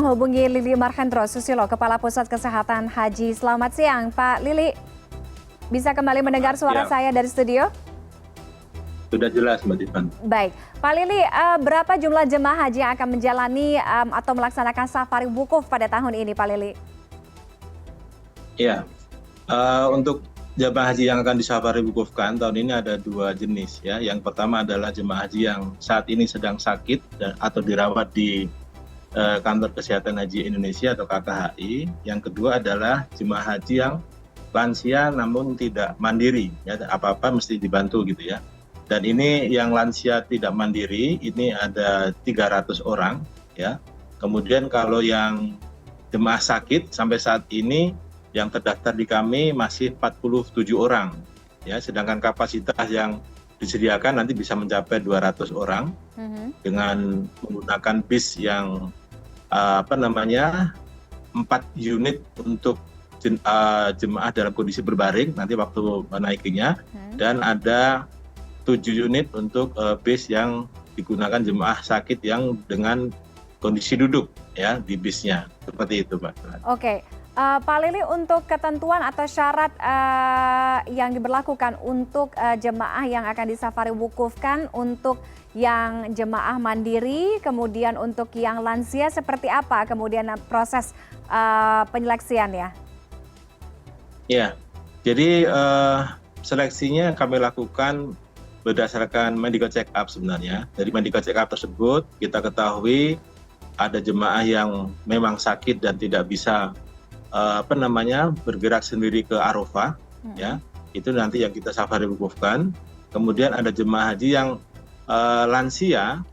Hubungi Lili Marhendro Susilo, Kepala Pusat Kesehatan Haji. Selamat siang, Pak Lili. Bisa kembali mendengar suara saya dari studio? Sudah jelas, Mbak Tiffany. Baik, Pak Lili, berapa jumlah jemaah haji yang akan menjalani atau melaksanakan safari wukuf pada tahun ini, Pak Lili? Ya, untuk jemaah haji yang akan disafari wukufkan tahun ini ada dua jenis ya. Yang pertama adalah jemaah haji yang saat ini sedang sakit atau dirawat di Kantor Kesehatan Haji Indonesia atau KKHI. Yang kedua adalah jemaah haji yang lansia namun tidak mandiri, ya, apa-apa mesti dibantu gitu ya. Dan ini yang lansia tidak mandiri ini ada 300 orang ya. Kemudian kalau yang jemaah sakit sampai saat ini yang terdaftar di kami masih 47 orang ya, sedangkan kapasitas yang disediakan nanti bisa mencapai 200 orang dengan menggunakan bis yang 4 unit untuk jemaah dalam kondisi berbaring nanti waktu menaikinya, dan ada 7 unit untuk bis yang digunakan jemaah sakit yang dengan kondisi duduk ya di bisnya, seperti itu, Mbak. Oke. Pak Lili, untuk ketentuan atau syarat yang diberlakukan untuk jemaah yang akan disafari wukufkan, untuk yang jemaah mandiri, kemudian untuk yang lansia seperti apa kemudian proses penyeleksiannya? Ya, jadi seleksinya kami lakukan berdasarkan medical check up sebenarnya. Dari medical check up tersebut kita ketahui ada jemaah yang memang sakit dan tidak bisa bergerak sendiri ke Arafah, ya, itu nanti yang kita safari wukufkan. Kemudian ada jemaah haji yang lansia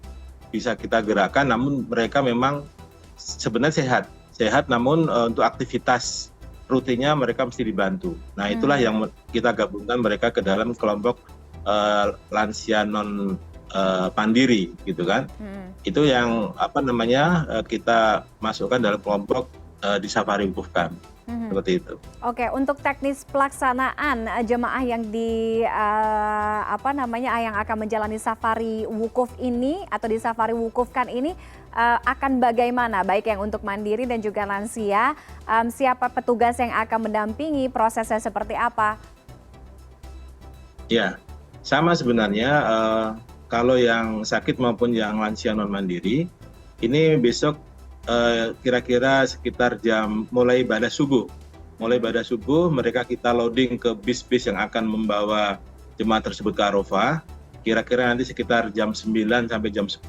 bisa kita gerakkan, namun mereka memang sebenarnya sehat, namun untuk aktivitas rutinnya mereka mesti dibantu. Nah, itulah yang kita gabungkan mereka ke dalam kelompok lansia non mandiri, gitu kan? Itu yang kita masukkan dalam kelompok di safari wukufkan, seperti itu. Oke, untuk teknis pelaksanaan jemaah yang yang akan menjalani safari wukuf ini atau di safari wukufkan ini akan bagaimana, baik yang untuk mandiri dan juga lansia, siapa petugas yang akan mendampingi, prosesnya seperti apa? Ya, sama sebenarnya kalau yang sakit maupun yang lansia non mandiri ini besok kira-kira sekitar mulai ibadah subuh mereka kita loading ke bis-bis yang akan membawa jemaah tersebut ke Arafah. Kira-kira nanti sekitar jam 9 sampai jam 10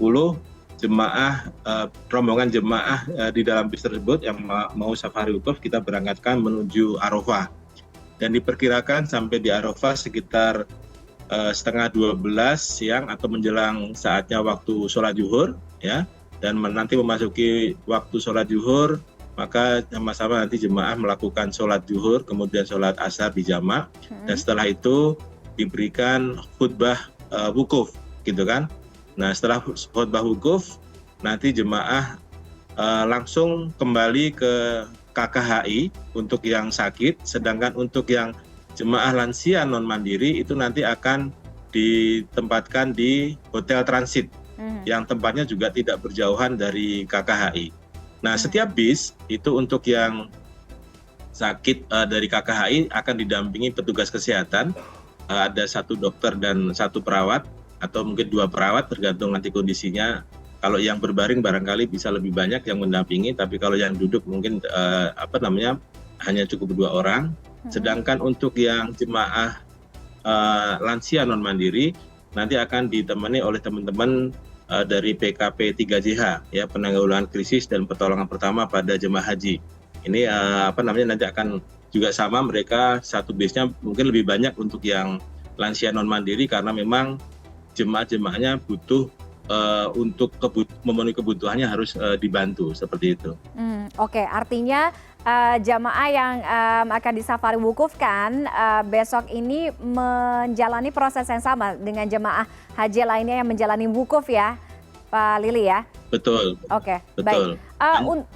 rombongan jemaah di dalam bis tersebut yang mau safari wukuf kita berangkatkan menuju Arafah, dan diperkirakan sampai di Arafah sekitar setengah 12 siang atau menjelang saatnya waktu sholat zuhur ya. Dan nanti memasuki waktu sholat zuhur, maka sama-sama nanti jemaah melakukan sholat zuhur, kemudian sholat asar di jamak, dan setelah itu diberikan khutbah wukuf, gitu kan. Nah, setelah khutbah wukuf, nanti jemaah langsung kembali ke KKHI untuk yang sakit, sedangkan untuk yang jemaah lansia non mandiri itu nanti akan ditempatkan di hotel transit yang tempatnya juga tidak berjauhan dari KKHI. Nah, setiap bis itu untuk yang sakit dari KKHI akan didampingi petugas kesehatan, ada 1 dokter dan 1 perawat atau mungkin 2 perawat tergantung nanti kondisinya. Kalau yang berbaring barangkali bisa lebih banyak yang mendampingi, tapi kalau yang duduk mungkin hanya cukup 2 orang. Sedangkan untuk yang jemaah lansia non mandiri nanti akan ditemani oleh teman-teman dari PKP 3JH ya, penanggulangan krisis dan pertolongan pertama pada jemaah haji. Ini nanti akan juga sama, mereka satu bisnya mungkin lebih banyak untuk yang lansia non mandiri karena memang jemaah-jemaahnya butuh untuk memenuhi kebutuhannya harus dibantu, seperti itu. Oke, artinya jamaah yang akan disafari wukufkan besok ini menjalani proses yang sama dengan jemaah haji lainnya yang menjalani wukuf ya, Pak Lili ya? Betul. Oke, betul. Baik.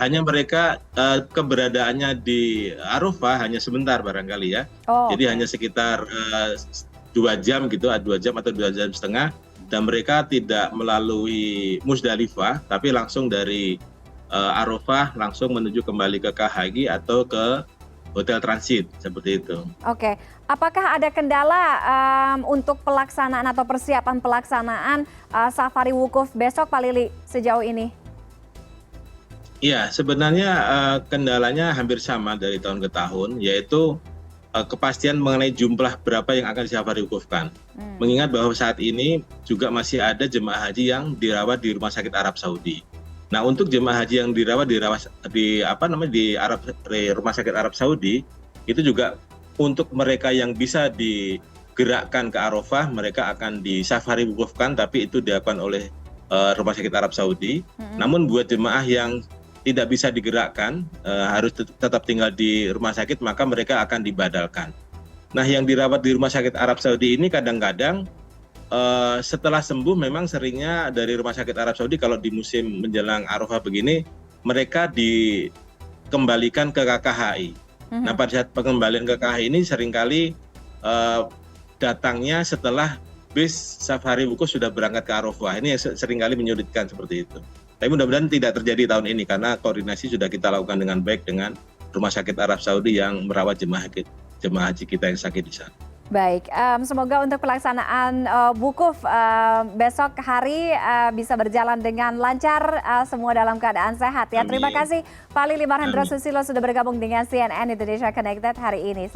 Hanya mereka keberadaannya di Arafah hanya sebentar barangkali ya. Jadi hanya sekitar 2 jam gitu, 2 jam atau 2 jam setengah, dan mereka tidak melalui Musdalifah tapi langsung dari Arafah langsung menuju kembali ke KHI atau ke hotel transit seperti itu. Oke, apakah ada kendala untuk pelaksanaan atau persiapan pelaksanaan safari wukuf besok Pak Lili sejauh ini? Iya, sebenarnya kendalanya hampir sama dari tahun ke tahun, yaitu kepastian mengenai jumlah berapa yang akan disafari wukufkan. Mengingat bahwa saat ini juga masih ada jemaah haji yang dirawat di Rumah Sakit Arab Saudi. Nah, untuk jemaah haji yang dirawat di Rumah Sakit Arab Saudi, itu juga untuk mereka yang bisa digerakkan ke Arafah, mereka akan disafari wukufkan, tapi itu dilakukan oleh Rumah Sakit Arab Saudi. Namun buat jemaah yang tidak bisa digerakkan, harus tetap tinggal di rumah sakit, maka mereka akan dibadalkan. Nah, yang dirawat di Rumah Sakit Arab Saudi ini kadang-kadang setelah sembuh memang seringnya dari Rumah Sakit Arab Saudi kalau di musim menjelang Arafah begini, mereka dikembalikan ke KKHI. Nah, pada saat pengembalian ke KKHI ini seringkali datangnya setelah bis safari wukuf sudah berangkat ke Arafah. Ini yang seringkali menyulitkan seperti itu. Tapi mudah-mudahan tidak terjadi tahun ini karena koordinasi sudah kita lakukan dengan baik dengan Rumah Sakit Arab Saudi yang merawat jemaah haji kita yang sakit di sana. Baik, semoga untuk pelaksanaan wukuf besok hari bisa berjalan dengan lancar, semua dalam keadaan sehat ya. Amin. Terima kasih Pak Lili Marhendra Susilo sudah bergabung dengan CNN Indonesia Connected hari ini.